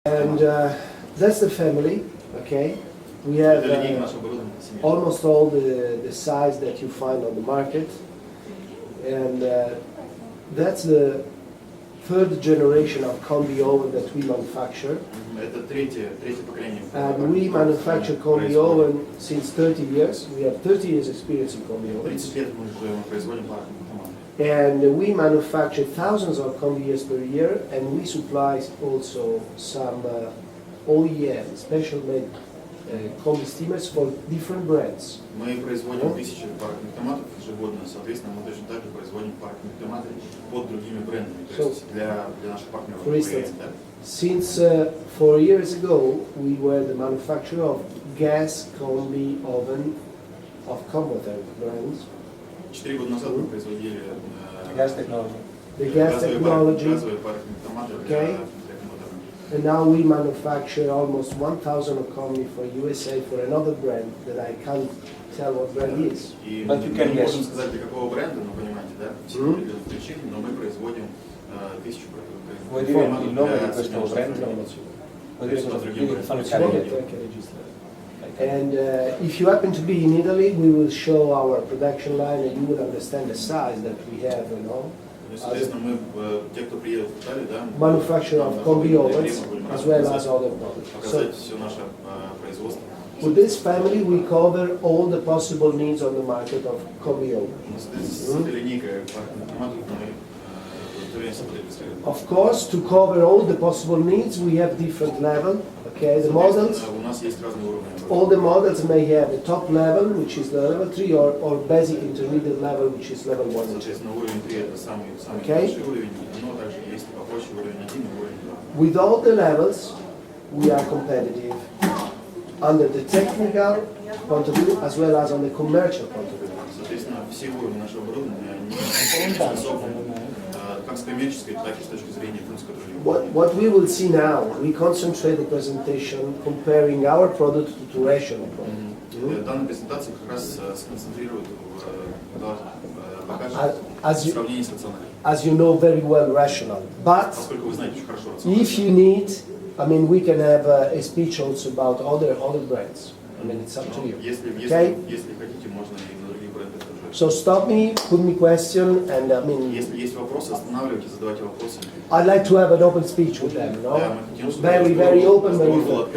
And that's the family, okay? We have almost all the size that you find on the market. And that's the third generation of combi oven that we manufacture. Это третье поколение. And we manufacture combi oven since 30 years. We have 30 years experience in combi ovens. 30 лет мы производим парные автоматы. And we manufacture thousands of combis per year, and we supply also some OEM, special made combi steamers for different brands. Мы производим тысячи парных автоматов ежегодно, соответственно, мы точно так же производим парные автоматы под другими брендами, то есть для наших партнеров. For instance, since 4 years ago, we were the manufacturer of gas combi oven of Commotor brands. 4 года назад мы производили gas technology. The gas technology. Газовые парные автоматы для Commotor. And now we manufacture almost 1,000 of combi for USA for another brand that I can't tell what brand is. И мы не можем сказать для какого бренда, но понимаете, да, все определенных причин, но мы производим 1000 And if you happen to be in Italy, we will show our production line and you will understand the size that we have, you know. Manufacture of combi ovens as well as other products. So, with this family, we cover all the possible needs on the market of combi ovens. Of course, to cover all the possible needs, we have different levels. Okay, the models. All the models may have the top level, which is the level 3, or basic intermediate level, which is level 1 and 2. Okay? With all the levels, we are competitive under the technical point of view as well as on the commercial point of view. What we will see now, we concentrate the presentation comparing our product to rational product. As you know very well, rational. But if you need, I mean, we can have a speech also about other brands. I mean, it's up to you. Okay? So stop me, put me question, and I mean, I'd like to have an open speech with them, you know? Very, very open, very open.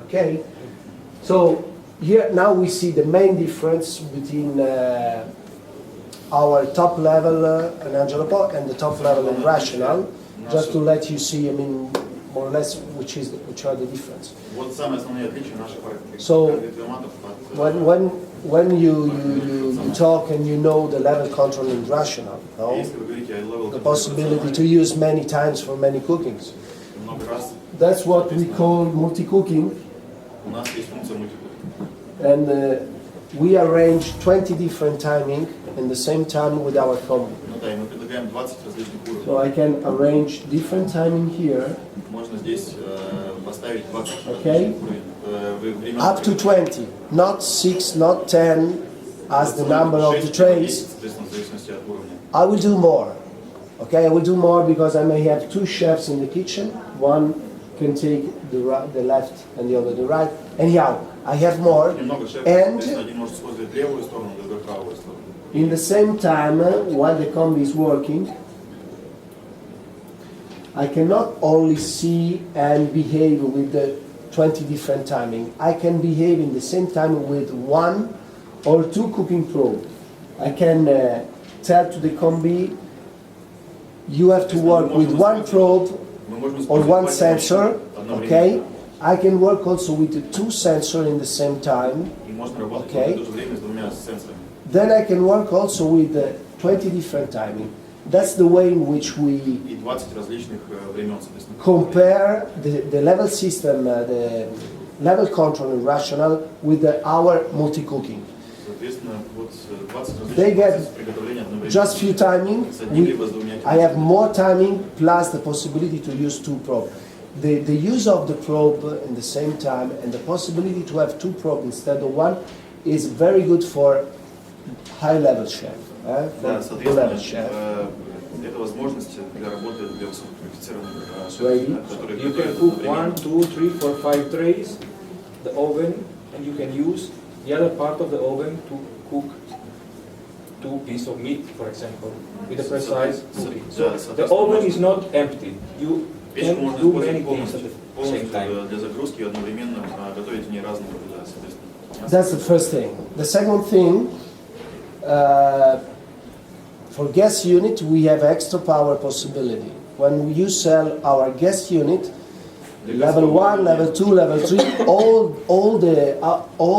Okay? So here now we see the main difference between our top level in Angelo Po and the top level in Rational, just to let you see, I mean, more or less which are the difference. So when you talk and you know the level control in Rational, no? The possibility to use many times for many cookings. That's what we call multi-cooking. And we arrange 20 different timing in the same time with our combi. So I can arrange different timing here. Okay? Up to 20, not 6, not 10 as the number of the trays. I will do more. Okay, I will do more because I may have 2 chefs in the kitchen. One can take the left and the other the right. Anyhow, I have more. And in the same time, while the combi is working, I cannot only see and behave with the 20 different timing. I can behave in the same time with 1 or 2 cooking probes. I can tell to the combi, you have to work with 1 probe or 1 sensor, okay? I can work also with the 2 sensors in the same time, okay? Then I can work also with 20 different timing. That's the way in which we compare the level system, the level control and rational with our multi-cooking. They get just few timing. I have more timing plus the possibility to use 2 probes. The use of the probe in the same time and the possibility to have 2 probes instead of 1 is very good for high-level chef. Да, For соответственно, level chef. это возможность для работы для высококвалифицированных Right. шефов, которые You can готовят cook одновременно. 1, 2, 3, 4, 5 trays, the oven, and you can use the other part of the oven to cook 2 pieces of meat, for example, with a precise cooking. So the oven is not empty. You Печь can можно do many использовать things at the same полностью time. для загрузки и одновременно готовить в ней разные блюда, соответственно. That's the first thing. The second thing, for gas unit, we have extra power possibility. When you sell our gas unit, level 1, level 2, level 3, all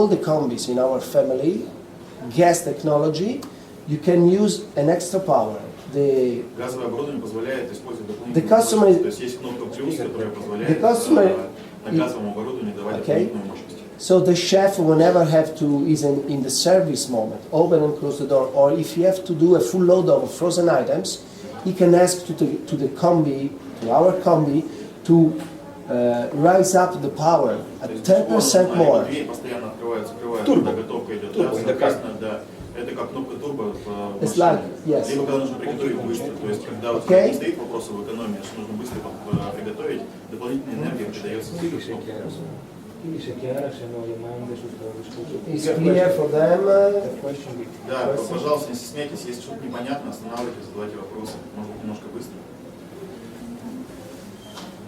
the combis in our family, gas technology, you can use an extra power. Газовое оборудование позволяет использовать The дополнительную customer- мощность. То есть есть кнопка плюс, которая позволяет на газовом оборудовании давать дополнительную мощность. So the chef will never have to, is in the service moment, open and close the door, or if you have to do a full load of frozen items, he can ask to the combi, to our combi, to rise up the power at 10% more. Дверь постоянно открывается, Турбо. когда готовка идет. Турбо, Да, соответственно, да. Это как кнопка турбо в It's машине. like, yes. Либо когда нужно приготовить быстро. То есть когда вот Okay. не стоит вопрос об экономии, что нужно быстро приготовить, дополнительная энергия передается в Quindi кнопку. se chiara, se no domande sul discorso. It's clear for them. The question with Да, пожалуйста, не стесняйтесь, если что-то непонятно, останавливайтесь, задавайте вопросы. Может быть, немножко быстро.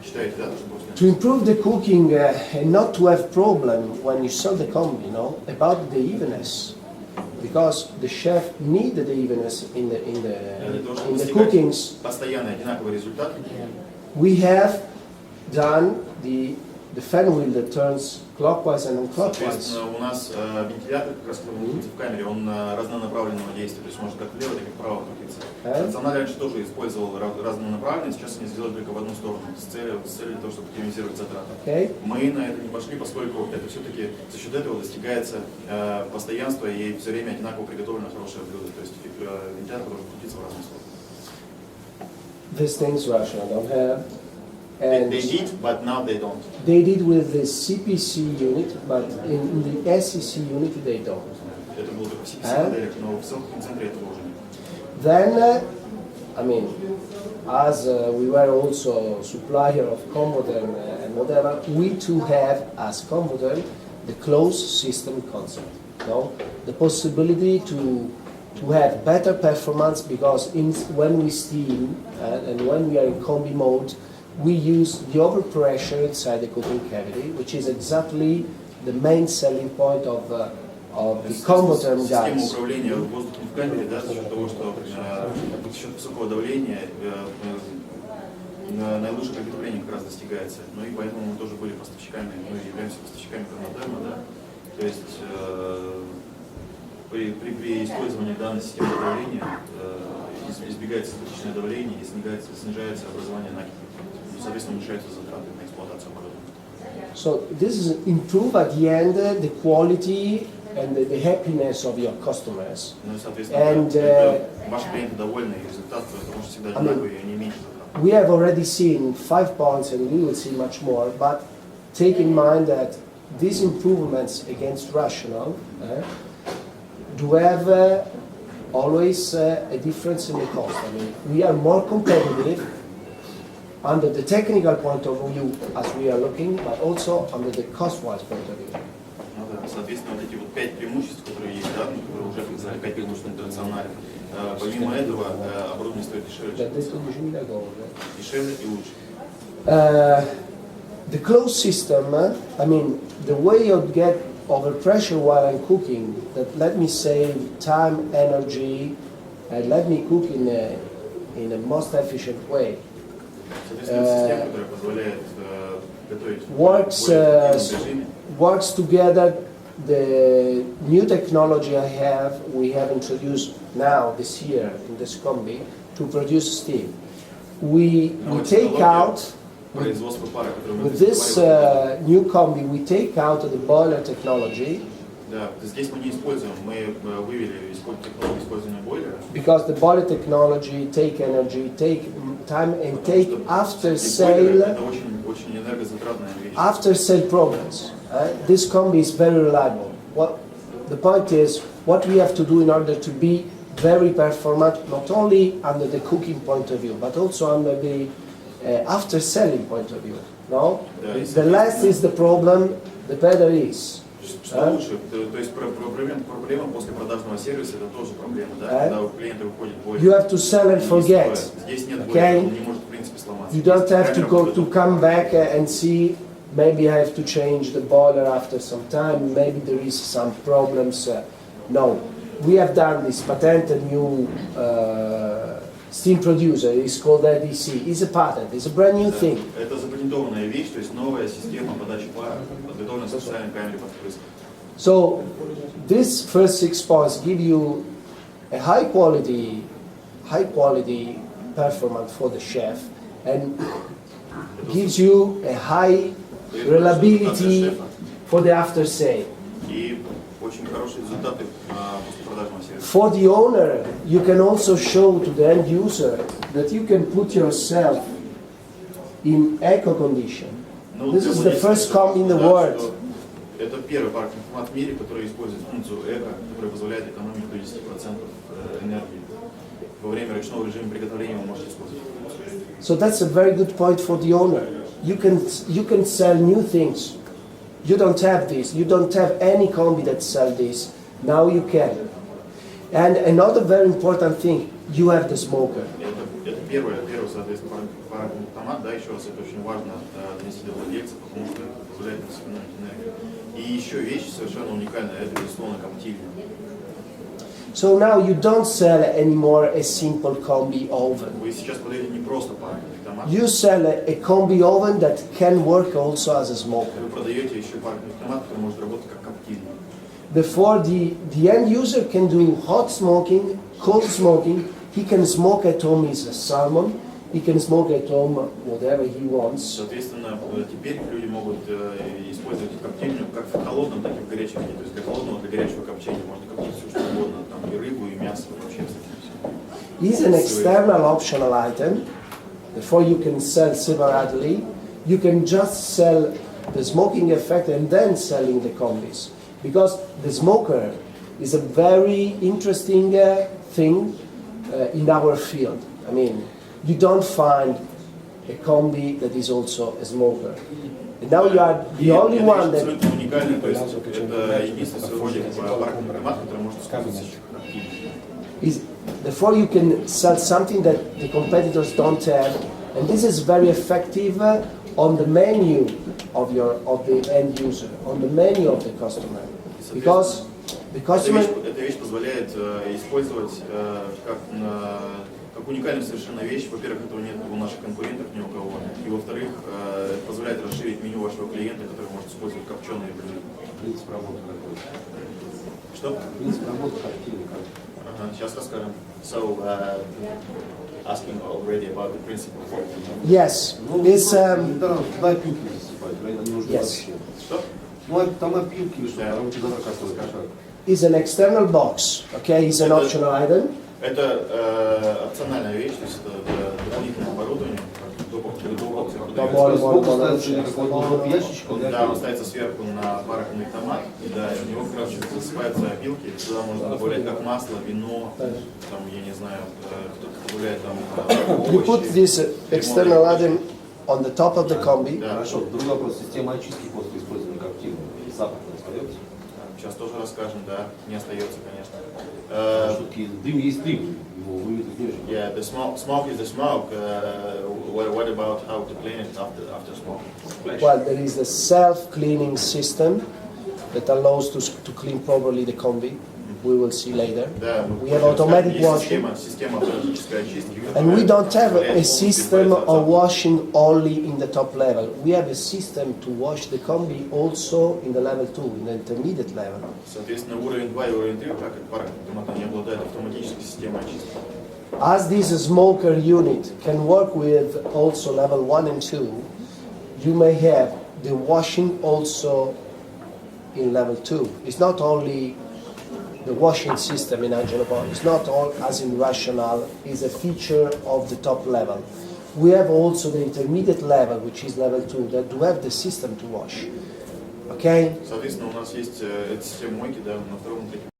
Читаете, да, тоже после? To improve the cooking and not to have problem when you sell the combi, about the evenness, because the chef need the evenness in the Для того, чтобы in the достигать cookings. постоянно одинаковый результат, We have done the fan wheel that turns clockwise and unclockwise. соответственно, у нас вентилятор как раз находится в камере, он разнонаправленного действия, то есть может как влево, так и вправо крутиться. Персонал раньше тоже использовал разнонаправленный, сейчас они сделали только в одну сторону, с целью для того, чтобы оптимизировать затраты. Okay. Мы на это не пошли, поскольку это все-таки за счет этого достигается постоянство и все время одинаково приготовлено хорошее блюдо, то есть вентилятор должен крутиться в разные стороны. These things Russia don't have. They And did, but now they don't. they did with the CPC unit, but in the SEC unit they don't. Это было только в CPC-моделях, но в центре этого уже нет. Then, I mean, as we were also supplier of Comodern and whatever, we too have, as Comodern, the closed system concept. The possibility to have better performance because when we steam and when we are in combi mode, we use the overpressure inside the cooking cavity, which is exactly the main selling point of the Comodern Система guys. управления воздухом в камере, да, за счет того, что за счет высокого давления наилучшее приготовление как раз достигается. Ну и поэтому мы тоже были поставщиками, мы являемся поставщиками Комодерна, да. То есть при использовании данной системы давления избегается избыточное давление и снижается образование накипи. Соответственно, уменьшаются затраты на эксплуатацию оборудования. So this is improve at the end the quality and the happiness of your customers. Ну и, соответственно, ваши клиенты довольны, и результат, потому что всегда одинаковый, и они меньше затрат. We have already seen 5 points and we will see much more, but take in mind that these improvements against rational do have always a difference in the cost. I mean, we are more competitive under the technical point of view as we are looking, but also under the cost-wise point of view. Ну да, соответственно, вот эти вот 5 преимуществ, которые есть, да, которые уже показали 5 преимуществ интернациональных. Помимо этого, оборудование стоит дешевле, дешевле и лучше. The closed system, I mean, the way you get overpressure while I'm cooking, that let me save time, energy, and let me cook in a most efficient way. Соответственно, система, которая позволяет готовить works together. The new technology we have introduced now this year in this combi to produce steam. We take out with this new combi we take out the boiler technology. Да, здесь мы не используем, мы вывели технологию использования бойлера. Because the boiler technology take energy, take time, and take after sale. Это очень энергозатратная вещь. After sale problems. This combi is very reliable. the point is what we have to do in order to be very performant, not only under the cooking point of view, but also under the after-selling point of view. No? The less is the problem, the better is. Что лучше? То есть проблема после продажного сервиса это тоже проблема, да? Когда у клиента выходит боль. You have to sell and forget. Здесь нет боли, Okay? он не может в принципе сломаться. You don't have to go to come back and see. Maybe I have to change the boiler after some time. Maybe there is some problems. No, we have done this patented new steam producer. It's called ADC. It's a patent. It's a brand new thing. Это запатентованная вещь, то есть новая система подачи пара, подготовленная специальной камерой под впрыск. So this first 6 points give you a high quality performance for the chef and gives you a high reliability for the after sale. И очень хорошие результаты после продажного сервиса. For the owner, you can also show to the end user that you can put yourself in eco condition. This is the first combi in the world. Это первый парking автомат в мире, который использует функцию эко, которая позволяет экономить до 10% энергии. Во время ручного режима приготовления вы можете использовать. So that's a very good point for the owner. You can sell new things. You don't have this. You don't have any combi that sell this. Now you can. And another very important thing, you have the smoker. Это первое, соответственно, парking автомат, да, еще раз, это очень важно донести до владельца, потому что это позволяет нам сэкономить энергию. И еще вещь совершенно уникальная, это, безусловно, коптильня. So now you don't sell anymore a simple combi oven. Вы сейчас продаете не просто парking автомат. You sell a combi oven that can work also as a smoker. Вы продаете еще парking автомат, который может работать как коптильня. Before the end user can do hot smoking, cold smoking, he can smoke at home his salmon, he can smoke at home whatever he wants. Соответственно, теперь люди могут использовать коптильню как в холодном, так и в горячем виде. То есть для холодного, для горячего копчения можно коптить все что угодно, там и рыбу, и мясо, вообще все. It's an external optional item. Before you can sell separately, you can just sell the smoking effect and then selling the combis. Because the smoker is a very interesting thing in our field. I mean, you don't find a combi that is also a smoker. And now you are the only one that... Абсолютно уникальный, то есть это единственный в своем роде парking автомат, который может использоваться как коптильня. Therefore you can sell something that the competitors don't have, and this is very effective on the menu of the end user, on the menu of the customer, because the customer. Эта вещь позволяет использовать как уникальную совершенно вещь. Во-первых, этого нет у наших конкурентов ни у кого, и во-вторых, это позволяет расширить меню вашего клиента, который может использовать копченые блюда. Принцип работы какой? Что? Принцип работы коптильни как? Сейчас расскажем. So, asking already about the principle of working. Yes, it's Туда опилки засыпать, они нужны Yes. вообще. Что? Ну, там опилки, что там тебе завтра кастовый кошак. is an external box. Okay, it's an optional item. Это опциональная вещь, то есть это дополнительное оборудование, Сбоку ставится какой-то ящичек. Да, он ставится сверху на барахольный томат, да, и в него как раз засыпаются опилки, туда можно добавлять как масло, вино, там, я не знаю, кто-то добавляет там You овощи. put this external item on the top of the combi. Да, Хорошо, другой вопрос. Система очистки после использования коптильни. Запах не остается? сейчас тоже расскажем, да, не остается, конечно. Все-таки дым есть дым, его вымыть не очень. Yeah, the smoke is the smoke. What about how to clean it after smoke? Well, there is a self-cleaning system that allows to clean properly the combi. We will see later. Да, We have automatic washing. Система автоматической очистки. And we don't have a system of washing only in the top level. We have a system to wash the combi also in the level 2, in the intermediate level. Соответственно, уровень 2 и уровень 3, так как пара автомата не обладает автоматической системой очистки. As this smoker unit can work with also level 1 and 2, you may have the washing also in level 2. It's not only the washing system in Angelo Po, it's not all as in rational, it's a feature of the top level. We have also the intermediate level, which is level 2, that do have the system to wash. Okay? Соответственно, у нас есть эта система мойки, да, на втором и третьем.